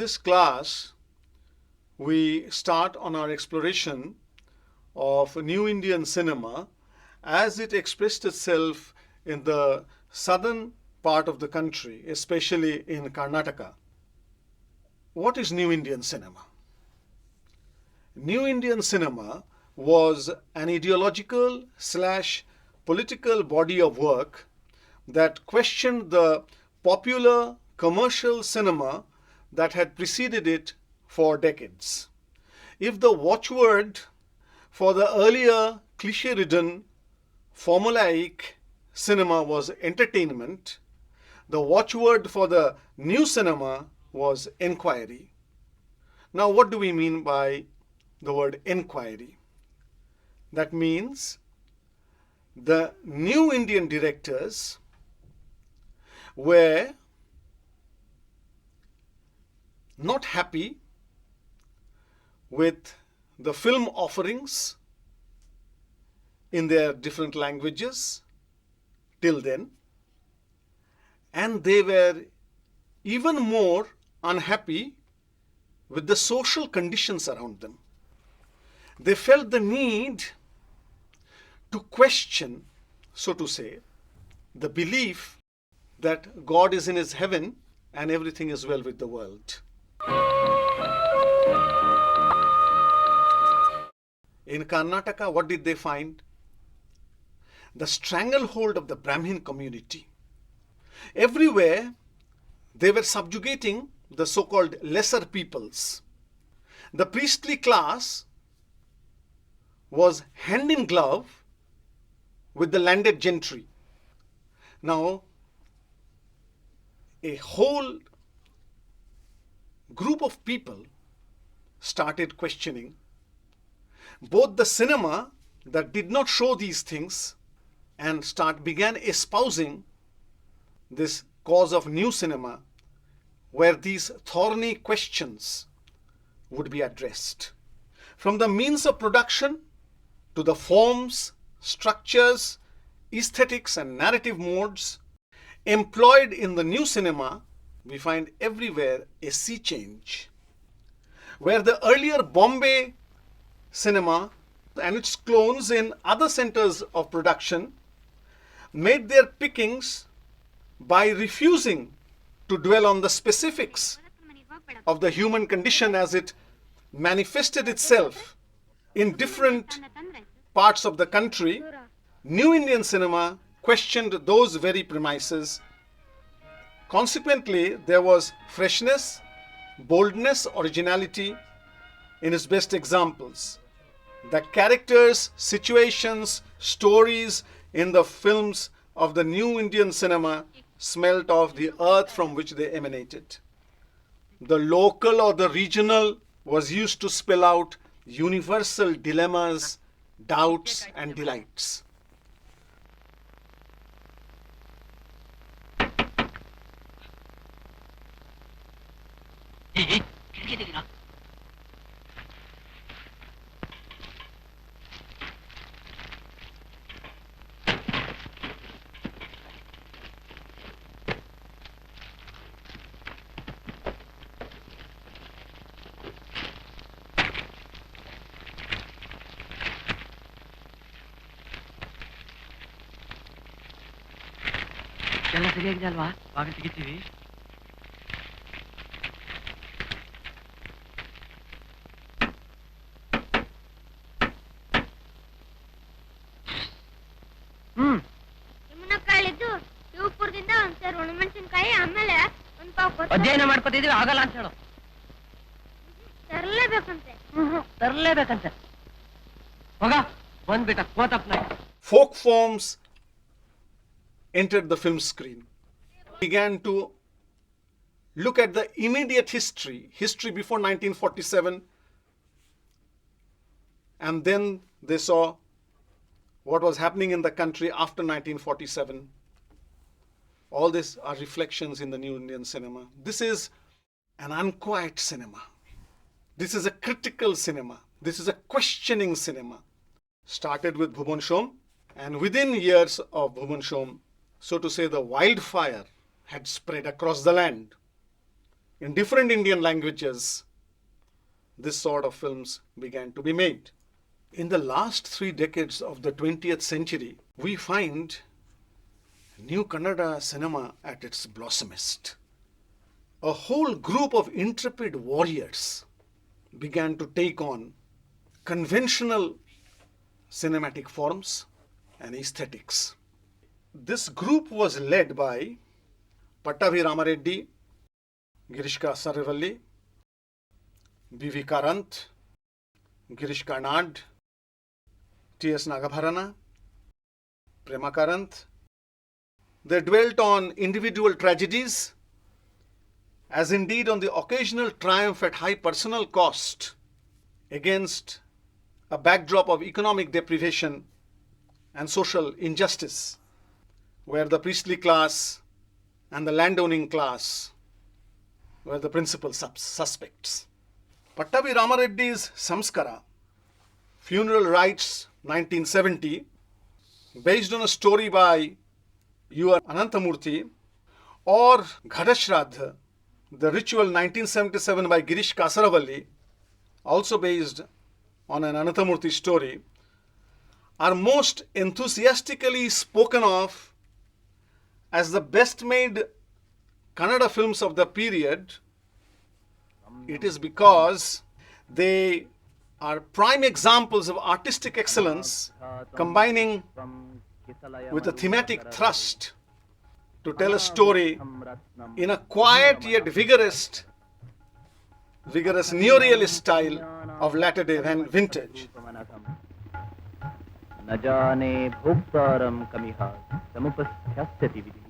this class, we start on our exploration of New Indian cinema as it expressed itself in the southern part of the country, especially in Karnataka. What is New Indian cinema? New Indian cinema was an ideological / political body of work that questioned the popular commercial cinema that had preceded it for decades. If the watchword for the earlier cliche-ridden, formulaic cinema was entertainment, the watchword for the new cinema was inquiry. Now, what do we mean by the word inquiry? That means the new Indian directors were not happy with the film offerings in their different languages till then, and they were even more unhappy with the social conditions around them. They felt the need to question, so to say, the belief that God is in his heaven and everything is well with the world. In Karnataka, what did they find? The stranglehold of the Brahmin community. Everywhere, they were subjugating the so-called lesser peoples. The priestly class was hand in glove with the landed gentry. Now, a whole group of people started questioning both the cinema that did not show these things and began espousing this cause of new cinema where these thorny questions would be addressed. From the means of production to the forms, structures, aesthetics and narrative modes employed in the new cinema, we find everywhere a sea change. Where the earlier Bombay cinema and its clones in other centers of production made their pickings by refusing to dwell on the specifics of the human condition as it manifested itself in different parts of the country, New Indian cinema questioned those very premises. Consequently, there was freshness, boldness, originality in its best examples. The characters, situations, stories in the films of the New Indian cinema smelt of the earth from which they emanated. The local or the regional was used to spell out universal dilemmas, doubts and delights. ಎಲ್ಲ ಸರಿಯಾಗಿದೆ ಅಲ್ವಾ? ಆಗ ತೆಗಿತೀವಿ. ಮುನಕ್ಕಾಳಿದ್ದು ಶಿವಪುರದಿಂದ ಒಂದ್ ಸೇರ್ ಒಣಮೆಣಸಿನ್ಕಾಯಿ, ಆಮೇಲೆ ಒಂದ್ ಪಾವ್ ಅಧ್ಯಯನ ಮಾಡ್ಕೊತಿದೀವಿ, ಆಗಲ್ಲ ಅಂತ ಹೇಳು. ತರಲೇಬೇಕಂತೆ. ತರಲೇಬೇಕಂತೆ. ಹೋಗ ಬಂದ್ಬಿಟ್ಟ ಕೋತಪ್ನ. Folk forms entered the film screen, began to look at the immediate history before 1947, and then they saw what was happening in the country after 1947. All these are reflections in the New Indian cinema. This is an unquiet cinema. This is a critical cinema. This is a questioning cinema. Started with Bhuban Shom, and within years of Bhuban Shom, so to say, the wildfire had spread across the land. in different Indian languages, this sort of films began to be made. In the last 3 decades of the 20th century, we find new Kannada cinema at its blossomest. A whole group of intrepid warriors began to take on conventional cinematic forms and aesthetics. This group was led by Pattavi Ramareddy, Girishka Sarivalli, B.V. Karant, Girish Karnad, T.S. Nagabharana, Prema Karant. They dwelt on individual tragedies, as indeed on the occasional triumph at high personal cost against a backdrop of economic deprivation and social injustice, where the priestly class and the landowning class were the principal suspects. Pattavi Ramareddy's Samskara, Funeral Rites 1970, based on a story by U.R. Anantamurthy, or Ghadashraddha, the ritual 1977 by Girish Kasaravalli, also based on an Anantamurthy story, are most enthusiastically spoken of as the best made Kannada films of the period. It is because they are prime examples of artistic excellence, combining with a thematic thrust to tell a story in a quiet yet vigorous neorealist style of latter-day vintage. न जाने भोक्तारं कमिहा समुपस्थ्यस्यति विधिः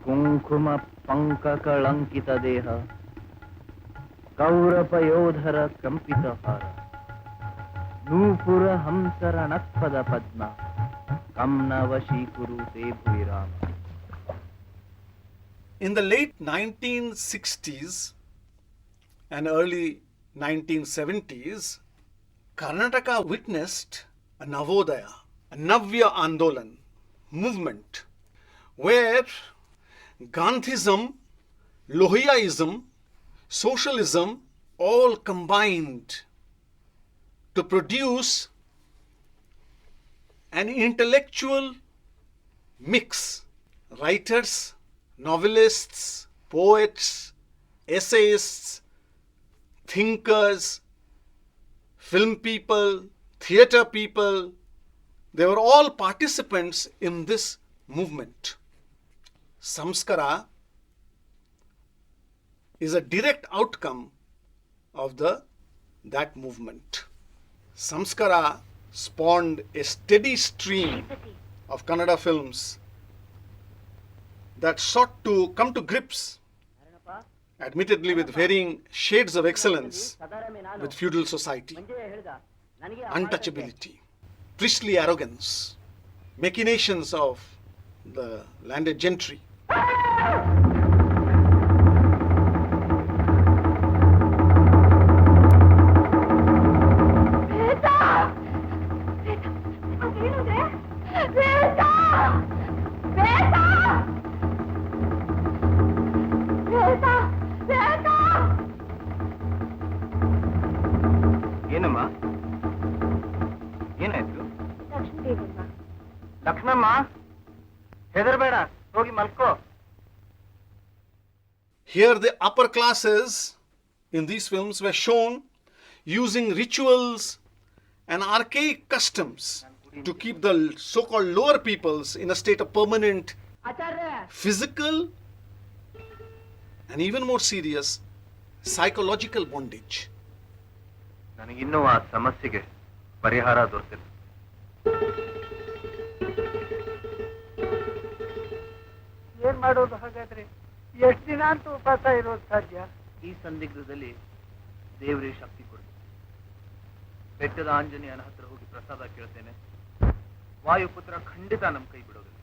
कुङ्कुम पंककलंकित देह कौरपयोधर कंपित हार नूपुर हंसर नक्पद पद्म कम न वशीकुरुते भूरिराम. In the late 1960s and early 1970s, Karnataka witnessed a Navodaya, a Navya Andolan movement, where Gandhism, Lohiyaism, socialism all combined to produce an intellectual mix. Writers, novelists, poets, essayists, thinkers, film people, theatre people, they were all participants in this movement. Samskara is a direct outcome of that movement. Samskara spawned a steady stream of Kannada films that sought to come to grips, admittedly with varying shades of excellence, with feudal society, untouchability, priestly arrogance, machinations of the landed gentry. ಏನಮ್ಮ ಏನಾಯ್ತು? ಲಕ್ಷ್ಮಮ್ಮ ಹೆದರಬೇಡ, ಹೋಗಿ ಮಲ್ಕೋ. Here the upper classes in these films were shown using rituals and archaic customs to keep the so-called lower peoples in a state of permanent physical and even more serious psychological bondage. ನನಗಿನ್ನೂ ಆ ಸಮಸ್ಯೆಗೆ ಪರಿಹಾರ ದೊರೆತಿಲ್ಲ. ಏನ್ ಮಾಡೋದು ಹಾಗಾದ್ರೆ? ಎಷ್ಟು ದಿನ ಅಂತ ಉಪವಾಸ ಇರೋದು ಸಾಧ್ಯ? ಈ ಸಂದಿಗ್ಧದಲ್ಲಿ ದೇವರೇ ಶಕ್ತಿ ಕೊಡಿ. ಬೆಟ್ಟದ ಆಂಜನೇಯನ ಹತ್ರ ಹೋಗಿ ಪ್ರಸಾದ ಕೇಳ್ತೇನೆ. ವಾಯುಪುತ್ರ ಖಂಡಿತ ನಮ್ಮ ಕೈ ಬಿಡೋದಿಲ್ಲ.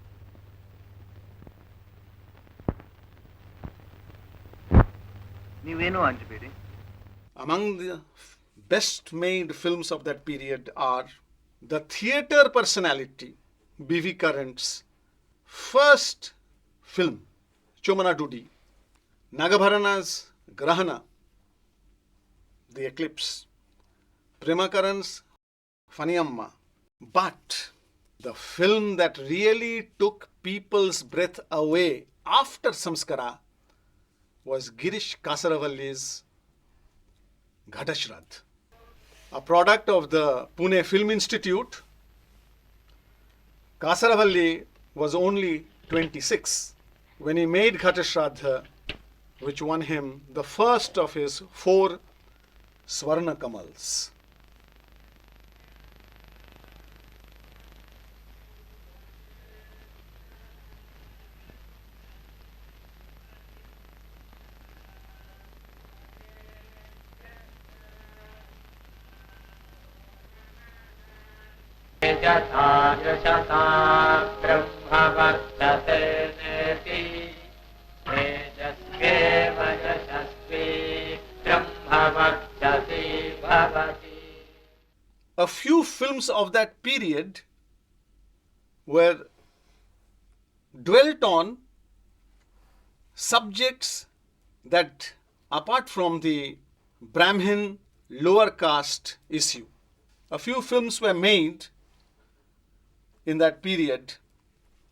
ನೀವೇನೂ ಅಂಜಬೇಡಿ. Among the best made films of that period are the theatre personality, B.V. Karant's first film, Chomanadudi, Nagabharana's Grahana, the eclipse, Premakaran's Faniyamma. But the film that really took people's breath away after Samskara was Girish Kasaravalli's Ghatashraddh, a product of the Pune Film Institute. Kasaravalli was only 26 when he made Ghatashraddha, which won him the first of his 4 Swarna Kamals. A few films of that period were dwelt on subjects that, apart from the Brahmin lower caste issue, a few films were made in that period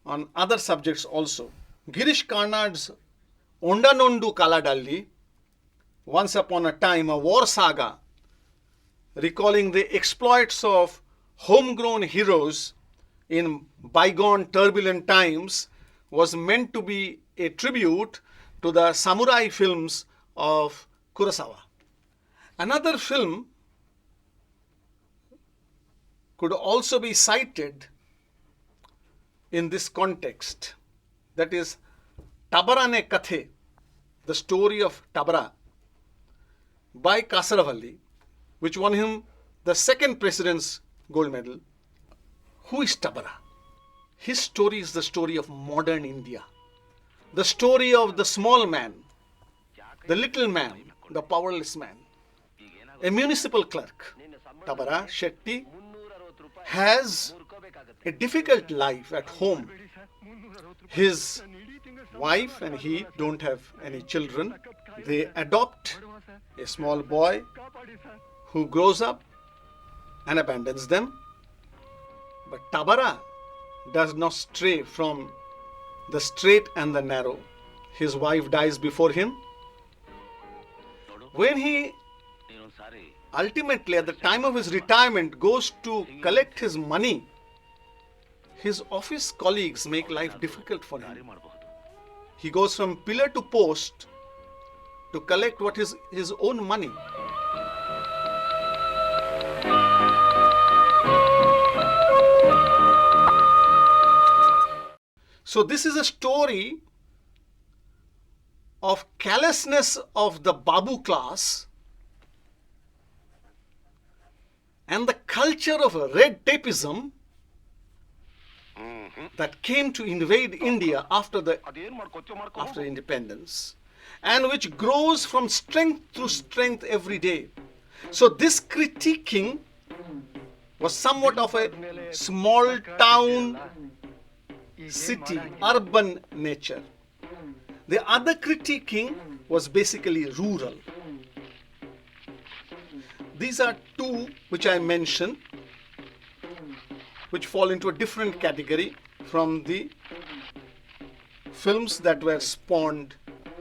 on other subjects also. Girish Karnad's Ondanondu Kaladalli, Once Upon a Time, a war saga, recalling the exploits of homegrown heroes in bygone turbulent times, was meant to be a tribute to the samurai films of Kurosawa. Another film could also be cited in this context, that is Tabarane Kathe, the story of Tabara, by Kasaravalli, which won him the second President's Gold Medal. Who is Tabara? His story is the story of modern India, the story of the small man, the little man, the powerless man, a municipal clerk. Tabara Shetty has a difficult life at home. His wife and he don't have any children. They adopt a small boy who grows up and abandons them. But Tabara does not stray from the straight and the narrow. His wife dies before him. When he ultimately, at the time of his retirement, goes to collect his money, his office colleagues make life difficult for him. He goes from pillar to post to collect what is his own money. So this is a story of callousness of the Babu class and the culture of red tapeism that came to invade India after independence, and which grows from strength to strength every day. So this critiquing was somewhat of a small town, city, urban nature. The other critiquing was basically rural. These are two which I mentioned, which fall into a different category from the films that were spawned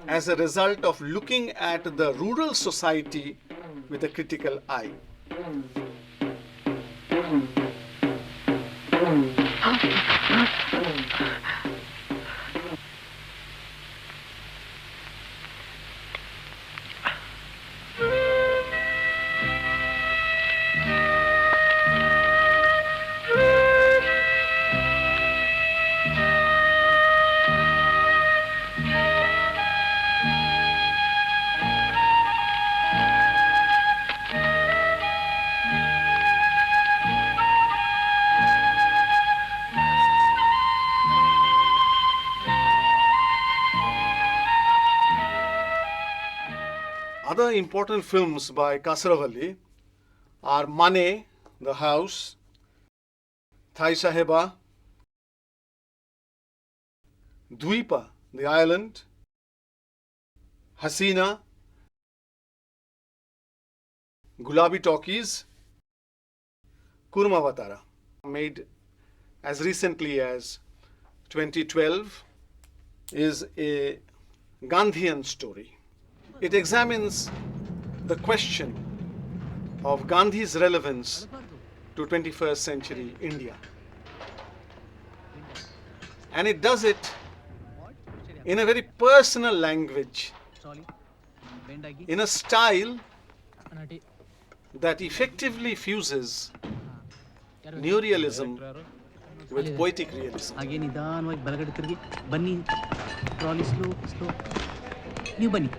as a result of looking at the rural society with a critical eye. Other important films by Kasaravalli are Mane, The House, Thai Saheba, Dvipa, The Island, Hasina, Gulabi Talkies, Kurmavatara, made as recently as 2012, is a Gandhian story. It examines the question of Gandhi's relevance to 21st century India. And it does it in a very personal language, in a style that effectively fuses neorealism with poetic realism. ಹಾಗೆ ನಿಧಾನವಾಗಿ ಬಲಗಡೆ ತಿರುಗಿ ಬನ್ನಿ trolley slow slow ನೀವು ಬನ್ನಿ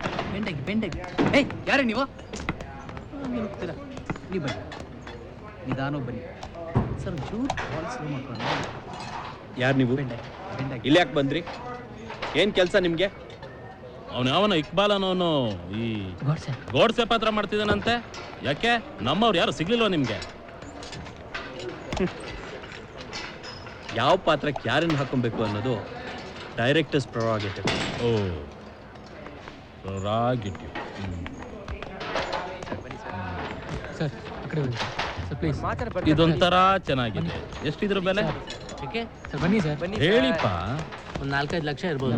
ಬೆಂಡಾಗಿ ಏಯ್ ಯಾರೇ ನೀವು ಹೋಗ್ತೀರಾ ನೀವು ಬನ್ನಿ ನಿಧಾನವಾಗಿ ಬನ್ನಿ ಸರ್ ಜೂರ್ ಟ್ರಾಲಿ ಸ್ಲೋ ಮಾಡ್ಕೊಂಡು ಯಾರು ನೀವು ಬೆಂಡಾಗಿ ಇಲ್ಲಿ ಯಾಕೆ ಬಂದ್ರಿ ಏನು ಕೆಲಸ ನಿಮಗೆ ಅವನು ಯಾವನ ಇಕ್ಬಾಲ್ ಅನ್ನೋನು ಈ ಗೋಡ್ಸೆ ಪಾತ್ರ ಮಾಡ್ತಿದ್ದಾನಂತೆ ಯಾಕೆ ನಮ್ಮವ್ರು ಯಾರು ಸಿಗ್ಲಿಲ್ವ ನಿಮಗೆ ಯಾವ ಪಾತ್ರಕ್ಕೆ ಯಾರನ್ನು ಹಾಕೊಬೇಕು ಅನ್ನೋದು ಡೈರೆಕ್ಟರ್ಸ್ ಪ್ರೊರಾಗೇಟಿವ್. ಓ ರಾಗಿಟ್ಯು ಸರ್ ಆ ಕಡೆ ಬನ್ನಿ ಸರ್ ಪ್ಲೀಸ್ ಇದೊಂಥರ ಚೆನ್ನಾಗಿದೆ. ಎಷ್ಟಿದ್ರ ಬೆಲೆ ಸರ್ ಬನ್ನಿ ಸರ್ ಹೇಳಿಪ್ಪ. ಒಂದು 4-5 ಲಕ್ಷ ಇರ್ಬೋದು.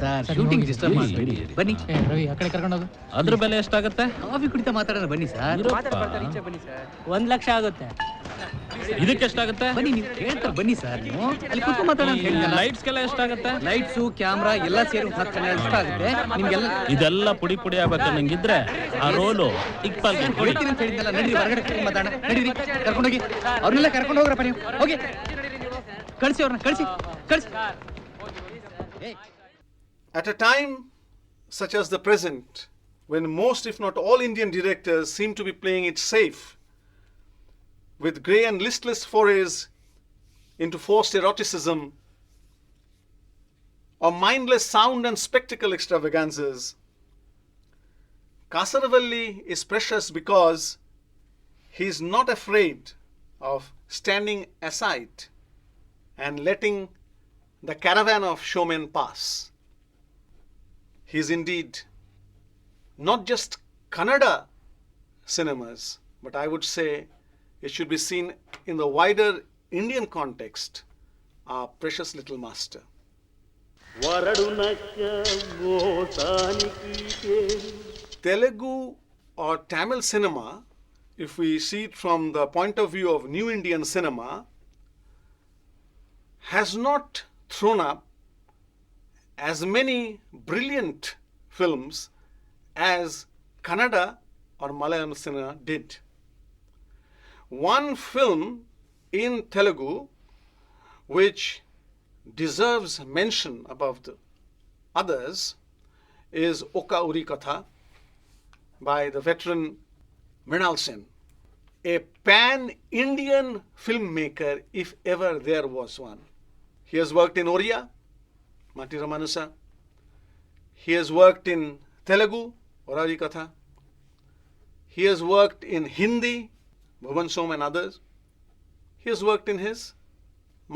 ಸರ್ ಶೂಟಿಂಗ್ ಡಿಸ್ಟರ್ಬ್ ಮಾಡಬೇಡಿ ಬನ್ನಿ. ರವಿ ಆ ಕಡೆ ಕರ್ಕೊಂಡು ಹೋಗು. ಅದ್ರ ಬೆಲೆ ಎಷ್ಟಾಗುತ್ತೆ? ಕಾಫಿ ಕುಡಿತಾ ಮಾತಾಡೋಣ ಬನ್ನಿ ಸರ್. ಇರಪ್ಪ. 1 ಲಕ್ಷ ಆಗುತ್ತೆ. ಇದಕ್ಕೆ ಎಷ್ಟಾಗುತ್ತೆ? ಬನ್ನಿ ನೀವು ಹೇಳ್ತಾರೆ ಬನ್ನಿ ಸರ್ ನೀವು ಅಲ್ಲಿ ಕೂತ್ಕೊಂಡು ಮಾತಾಡೋಣ ಅಂತ ಹೇಳಿದ್ನಲ್ಲ. ಲೈಟ್ಸ್ಗೆಲ್ಲ ಎಷ್ಟಾಗುತ್ತೆ? ಲೈಟ್ಸು ಕ್ಯಾಮ್ರಾ ಎಲ್ಲ ಸೇರಿ 10 ಲಕ್ಷ ಆಗುತ್ತೆ ನಿಮ್ಗೆಲ್ಲ. ಇದೆಲ್ಲ ಪುಡಿ ಪುಡಿ ಆಗ್ಬೇಕು ನಂಗಿದ್ರೆ ಆ ರೋಲು ಇಕ್ಬಾಲ್ ಹೊಡಿತೀನಿ ಅಂತ ಹೇಳಿದ್ನಲ್ಲ. ನಡೀರಿ ಹೊರಗಡೆ ಕೂತ್ಕೊಂಡು ಮಾತಾಡೋಣ. ನಡೀರಿ ಕರ್ಕೊಂಡೋಗಿ ಅವ್ರನ್ನೆಲ್ಲ ಕರ್ಕೊಂಡು ಹೋಗ್ರಪ್ಪ ನೀವು. ಹೋಗಿ ಕಳಿಸಿ ಅವ್ರನ್ನ ಕಳಿಸಿ. At a time such as the present, when most, if not all, Indian directors seem to be playing it safe, with grey and listless forays into forced eroticism or mindless sound and spectacle extravaganzas, Kasaravalli is precious because he is not afraid of standing aside and letting the caravan of showmen pass. He is indeed not just Kannada cinemas, but I would say it should be seen in the wider Indian context, our precious little master. Telugu or Tamil cinema, if we see it from the point of view of New Indian cinema, has not thrown up as many brilliant films as Kannada or Malayalam cinema did. One film in Telugu which deserves mention above the others is Oka Uri Katha by the veteran Mrinal Sen, a pan-Indian filmmaker if ever there was one. He has worked in Oriya, Mati Ramanusa. He has worked in Telugu, Orari Katha. He has worked in Hindi, Bhuvan Som and others. He has worked in his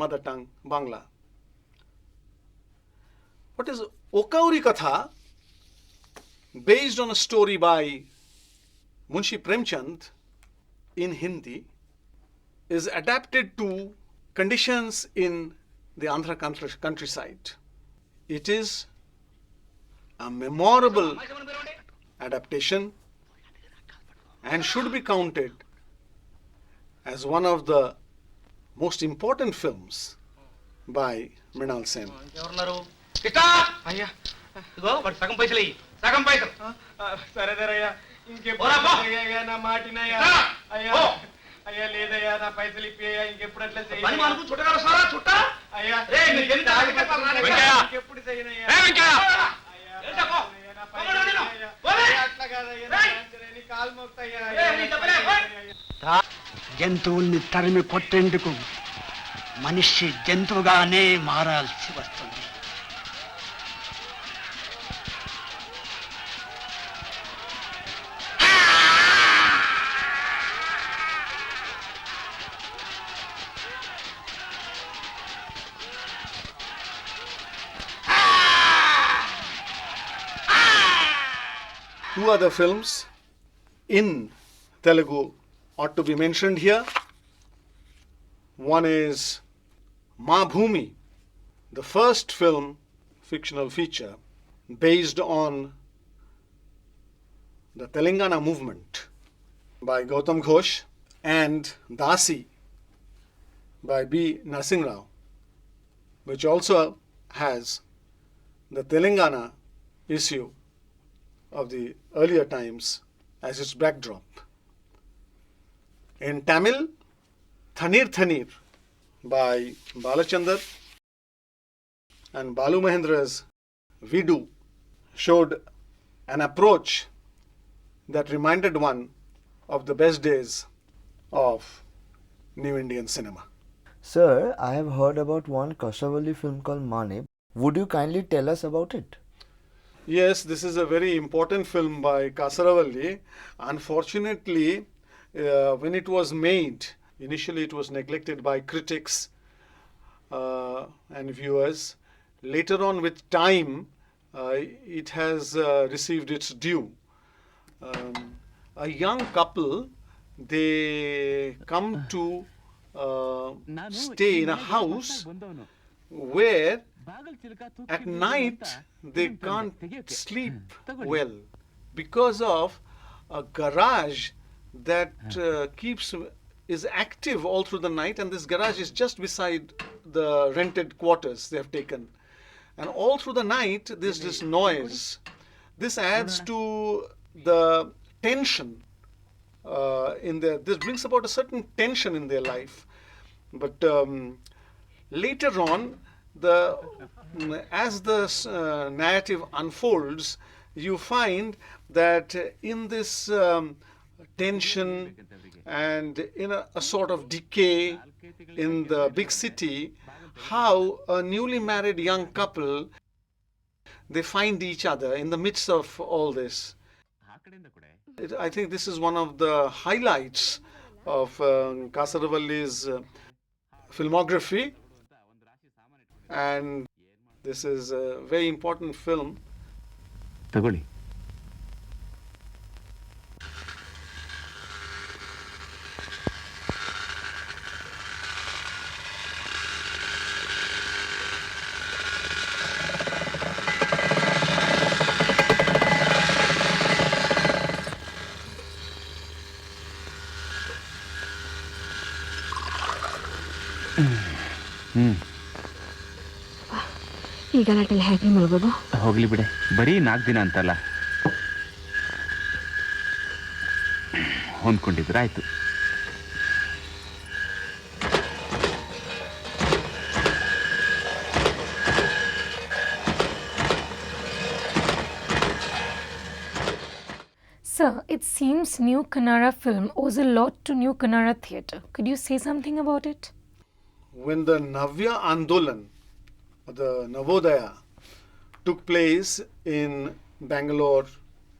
mother tongue, Bangla. What is Okauri Katha, based on a story by Munshi Premchand in Hindi, is adapted to conditions in the Andhra countryside. It is a memorable adaptation and should be counted as one of the most important films by Mrinal Sen. అయ్యా ఇదిగో వాడు సగం పైసలు ఇయ్యి. సగం పైసలు సరేదరయ్యా ఇంకెప్పుడు నా మాటినయ్యా. అయ్యా అయ్యా లేదయ్యా నా పైసలు ఇప్పయ్యా ఇంకెప్పుడు అట్లా చుట్టా అయ్యా ఇంకెప్పుడు చేయనయ్యా అట్లా కాదయ్యా కాలు మోగుతాయ్యా. జంతువుల్ని తరిమి కొట్టేందుకు మనిషి జంతువుగానే మారాల్సి వస్తుంది. two other films in Telugu ought to be mentioned here. One is Ma Bhumi, the first film, fictional feature, based on the Telangana movement by Gautam Ghosh, and Dasi by B. Narsingh Rao, which also has the Telangana issue of the earlier times as its backdrop. In Tamil, Thanir Thanir by Balachandar and Balu Mahendra's Vidu showed an approach that reminded one of the best days of New Indian cinema. Sir, I have heard about one Kasavali film called Mane. Would you kindly tell us about it? Yes, this is a very important film by Kasaravalli. Unfortunately, when it was made, initially it was neglected by critics and viewers. Later on, with time, it has received its due. A young couple, they come to stay in a house where at night they can't sleep well because of a garage that is active all through the night, and this garage is just beside the rented quarters they have taken. And all through the night there's this noise. This adds to the tension this brings about a certain tension in their life. But later on, as the narrative unfolds, you find that in this tension and in a sort of decay in the big city, how a newly married young couple, they find each other in the midst of all this. I think this is one of the highlights of Kasaravalli's filmography, and this is a very important film. ತಗೊಳ್ಳಿ. ಈ ಗಲಾಟೆಲ್ಲ ಹೇಗೆ ಮಲ್ಗೋದು? ಹೋಗ್ಲಿ ಬಿಡೆ, ಬರೀ 4 ದಿನ ಅಂತಲ್ಲ, ಹೊಂದ್ಕೊಂಡಿದ್ರೆ ಆಯ್ತು. Sir, it seems New Kannada film owes a lot to New Kannada theatre. Could you say something about it? When the Navya Andolan, the Navodaya, took place in Bangalore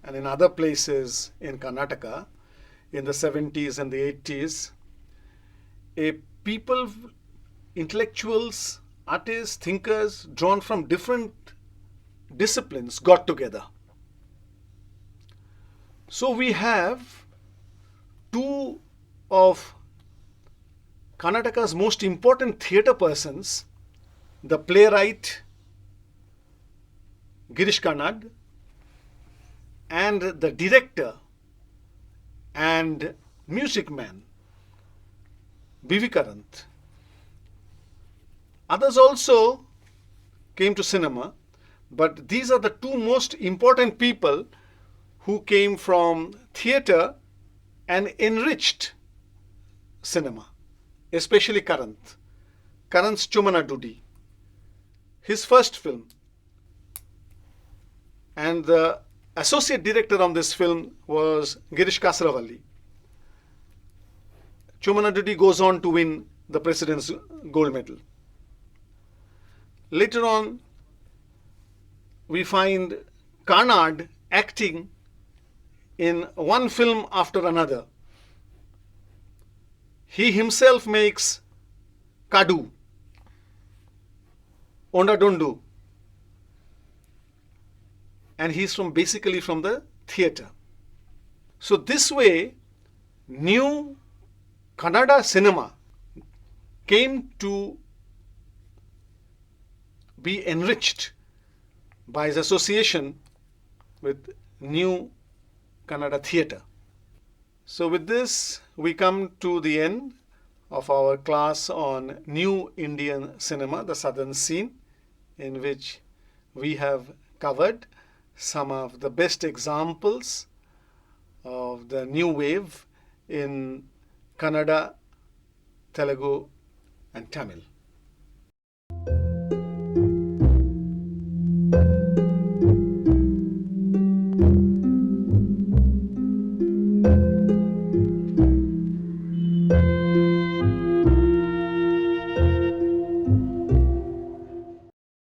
and in other places in Karnataka in the 70s and the 80s, people, intellectuals, artists, thinkers drawn from different disciplines got together. So we have two of Karnataka's most important theatre persons, the playwright Girish Karnad and the director and music man B.V. Karant. Others also came to cinema, but these are the two most important people who came from theatre and enriched cinema, especially Karant. Karant's Chumana Dudi, his first film. And the associate director on this film was Girish Kasaravalli. Chumana Dudi goes on to win the President's Gold Medal. Later on, we find Karnad acting in one film after another. He himself makes Kadu, Onda Dondu, and he's basically from the theatre. So this way, new Kannada cinema came to be enriched by its association with new Kannada theatre. So with this, we come to the end of our class on New Indian Cinema, the Southern Scene, in which we have covered some of the best examples of the new wave in Kannada, Telugu and Tamil.